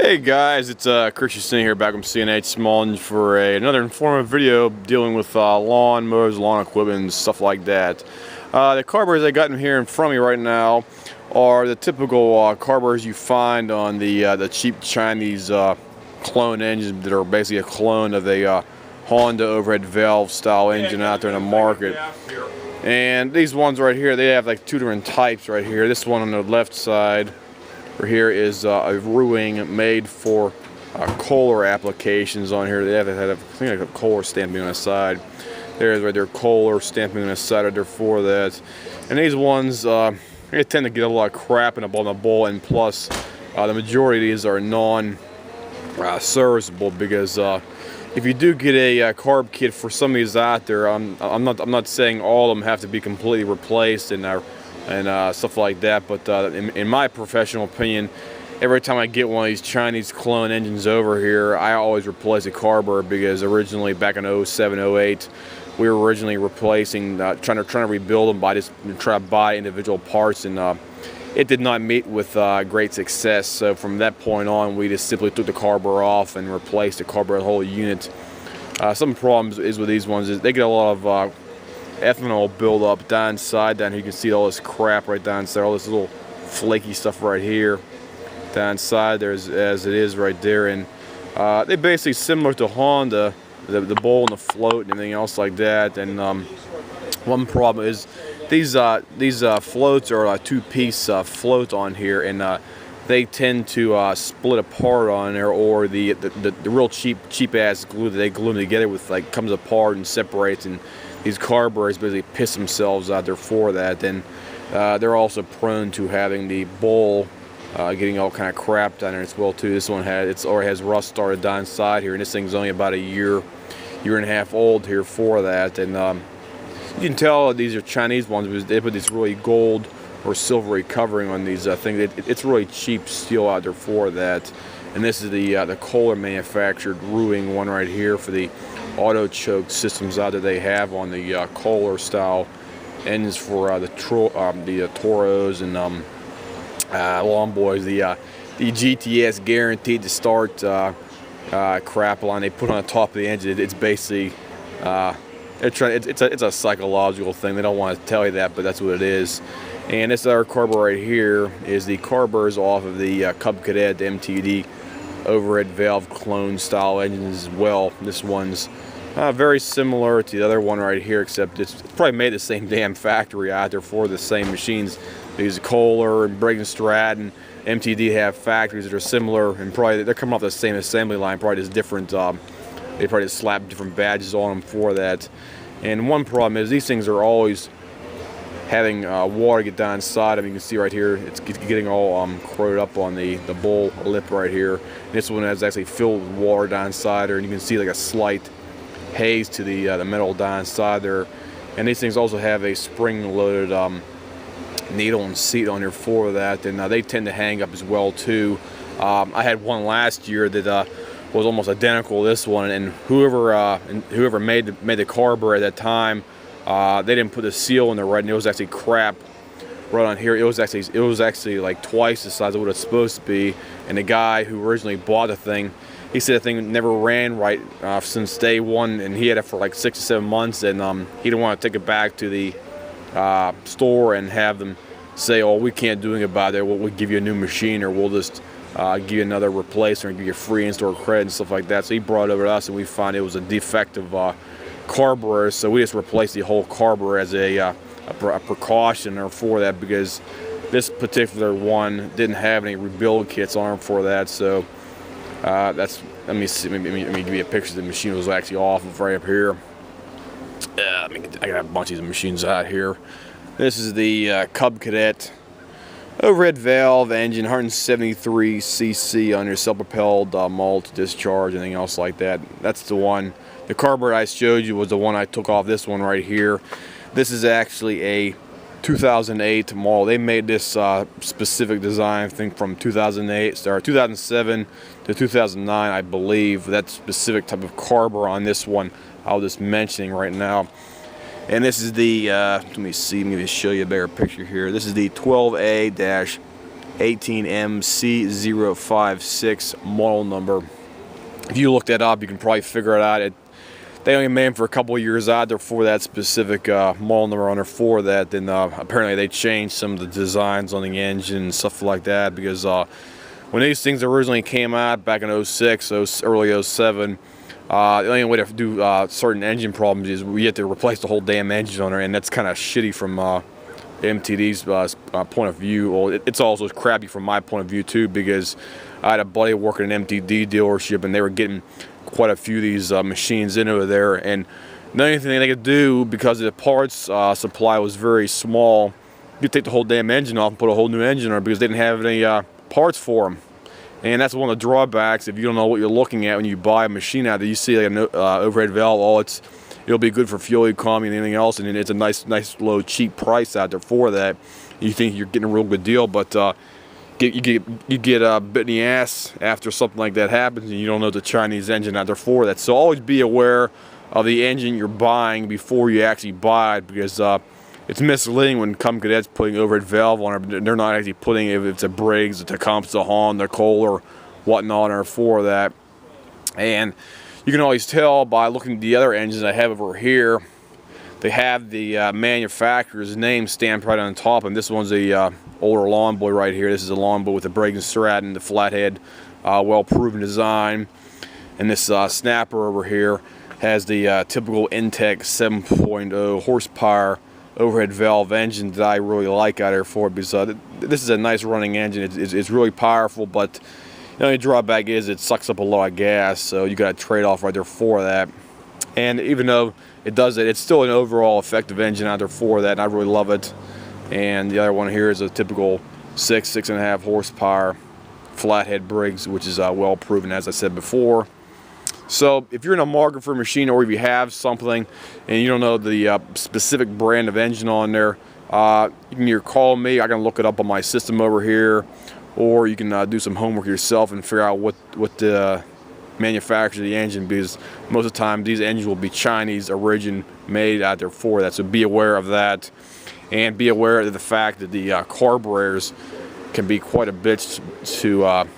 Hey guys, it's Christian sitting here back from CNH Small for another informative video dealing with lawn mowers, lawn equipment, and stuff like that. The carburetors I got in here in front of me right now are the typical carburetors you find on the cheap Chinese clone engines that are basically a clone of a Honda overhead valve style engine out there in the market. And these ones right here, they have like two different types right here. This one on the left side here is a roughing made for Kohler applications on here. They have I think like a Kohler stamping on the side. There's right there Kohler stamping on the side right there for that. And these ones they tend to get a lot of crap on the bowl, and plus the majority of these are non-serviceable because if you do get a carb kit for some of these out there, I'm not saying all of them have to be completely replaced and stuff like that, but in my professional opinion, every time I get one of these Chinese clone engines over here, I always replace a carburetor, because originally back in 07, 08, we were originally replacing, trying to rebuild them by just trying to buy individual parts, and it did not meet with great success. So from that point on, we just simply took the carburetor off and replaced the carburetor whole unit. Some problems is with these ones is they get a lot of ethanol buildup down inside. Down here you can see all this crap right down inside, all this little flaky stuff right here down inside there, as it is right there. And they're basically similar to Honda, the bowl and the float and everything else like that. And one problem is these floats are a two-piece float on here, and they tend to split apart on there, or the real cheap ass glue that they glue them together with comes apart and separates, and these carburetors basically piss themselves out there for that. And they're also prone to having the bowl getting all kind of crap down there as well too. This one already has rust started down inside here, and this thing's only about a year and a half old here for that. And you can tell these are Chinese ones because they put this really gold or silvery covering on these things. It's really cheap steel out there for that. And this is the Kohler manufactured roughing one right here for the auto choke systems out there they have on the Kohler style engines for the Toros and Lawn Boys. The GTS guaranteed to start crap line they put on the top of the engine. It's basically it's a psychological thing. They don't want to tell you that, but that's what it is. And this other carburetor right here is the carburetors off of the Cub Cadet MTD overhead valve clone style engines as well. This one's very similar to the other one right here, except it's probably made the same damn factory out there for the same machines. These Kohler and Briggs & Stratton, MTD have factories that are similar, and probably they're coming off the same assembly line, probably just different. They probably just slap different badges on them for that. And one problem is these things are always having water get down inside them. You can see right here, it's getting all corroded up on the bowl lip right here. And this one has actually filled with water down inside there, and you can see like a slight haze to the metal down inside there. And these things also have a spring-loaded needle and seat on here for that, and they tend to hang up as well too. I had one last year that was almost identical to this one, and whoever made the carburetor at that time, they didn't put the seal in there right, and it was actually crap right on here. It was actually like twice the size of what it's supposed to be. And the guy who originally bought the thing, he said the thing never ran right since day one, and he had it for like 6 to 7 months, and he didn't want to take it back to the store and have them say, "Oh, we can't do anything about it. We'll give you a new machine, or we'll just give you another replacement, or give you free in-store credit and stuff like that." So he brought it over to us, and we found it was a defective carburetor, so we just replaced the whole carburetor as a precaution or for that, because this particular one didn't have any rebuild kits on it for that. So that's, let me see, let me give you a picture. The machine was actually off of right up here. I got a bunch of these machines out here. This is the Cub Cadet overhead valve engine, 173 cc on your self-propelled malt discharge, anything else like that. That's the one. The carburetor I showed you was the one I took off this one right here. This is actually a 2008 model. They made this specific design, I think, from 2007 to 2009, I believe. That specific type of carburetor on this one I was just mentioning right now. And this is the, let me see, let me just show you a better picture here. This is the 12A-8 18MC056 model number. If you look that up, you can probably figure it out. They only made them for a couple of years out there for that specific model number on there for that. Then apparently they changed some of the designs on the engine and stuff like that, because when these things originally came out back in 06, early 07, the only way to do certain engine problems is we had to replace the whole damn engine on there, and that's kind of shitty from MTD's point of view. Well, it's also crappy from my point of view too, because I had a buddy working an MTD dealership, and they were getting quite a few of these machines in over there, and the only thing they could do, because the parts supply was very small, you could take the whole damn engine off and put a whole new engine on it, because they didn't have any parts for them. And that's one of the drawbacks if you don't know what you're looking at when you buy a machine out there. You see like an overhead valve, it'll be good for fuel economy and anything else, and it's a nice low cheap price out there for that. You think you're getting a real good deal, but you get bit in the ass after something like that happens, and you don't know the Chinese engine out there for that. So always be aware of the engine you're buying before you actually buy it, because it's misleading when Cadet's putting overhead valve on it. They're not actually putting, if it's a Briggs, it's a Tecumseh, Honda, Kohler, whatnot, or for that. And you can always tell by looking at the other engines I have over here. They have the manufacturer's name stamped right on top, and this one's a older lawn boy right here. This is a lawn boy with the Briggs and Stratton, the flathead, well-proven design. And this snapper over here has the typical Intech 7.0 horsepower overhead valve engine that I really like out here for it, because this is a nice running engine. It's really powerful, but the only drawback is it sucks up a lot of gas, so you got a trade-off right there for that. And even though it does it, it's still an overall effective engine out there for that, and I really love it. And the other one here is a typical 6.5 horsepower flathead Briggs, which is well proven, as I said before. So if you're in a market for a machine, or if you have something and you don't know the specific brand of engine on there, you can either call me, I can look it up on my system over here, or you can do some homework yourself and figure out what the manufacturer of the engine, because most of the time these engines will be Chinese origin made out there for that. So be aware of that, and be aware of the fact that the carburetors can be quite a bitch to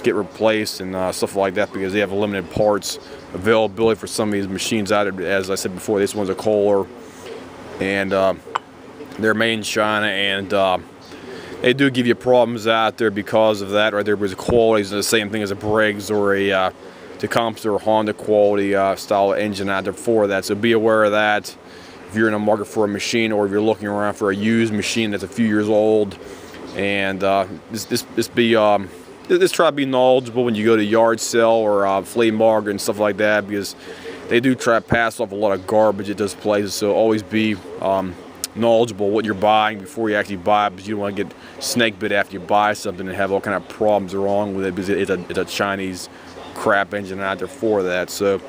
get replaced and stuff like that, because they have limited parts availability for some of these machines out there. As I said before, this one's a Kohler, and they're made in China, and they do give you problems out there because of that. Right there, because the quality is the same thing as a Briggs or a Tecumseh or Honda quality style engine out there for that. So be aware of that if you're in a market for a machine, or if you're looking around for a used machine that's a few years old. And just try to be knowledgeable when you go to yard sale or flea market and stuff like that, because they do try to pass off a lot of garbage at those places. So always be knowledgeable what you're buying before you actually buy it, because you don't want to get snake bit after you buy something and have all kind of problems wrong with it, because it's a Chinese crap engine out there for that. So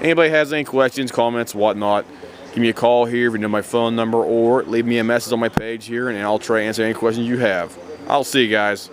anybody has any questions, comments, whatnot, give me a call here if you know my phone number, or leave me a message on my page here, and I'll try to answer any questions you have. I'll see you guys.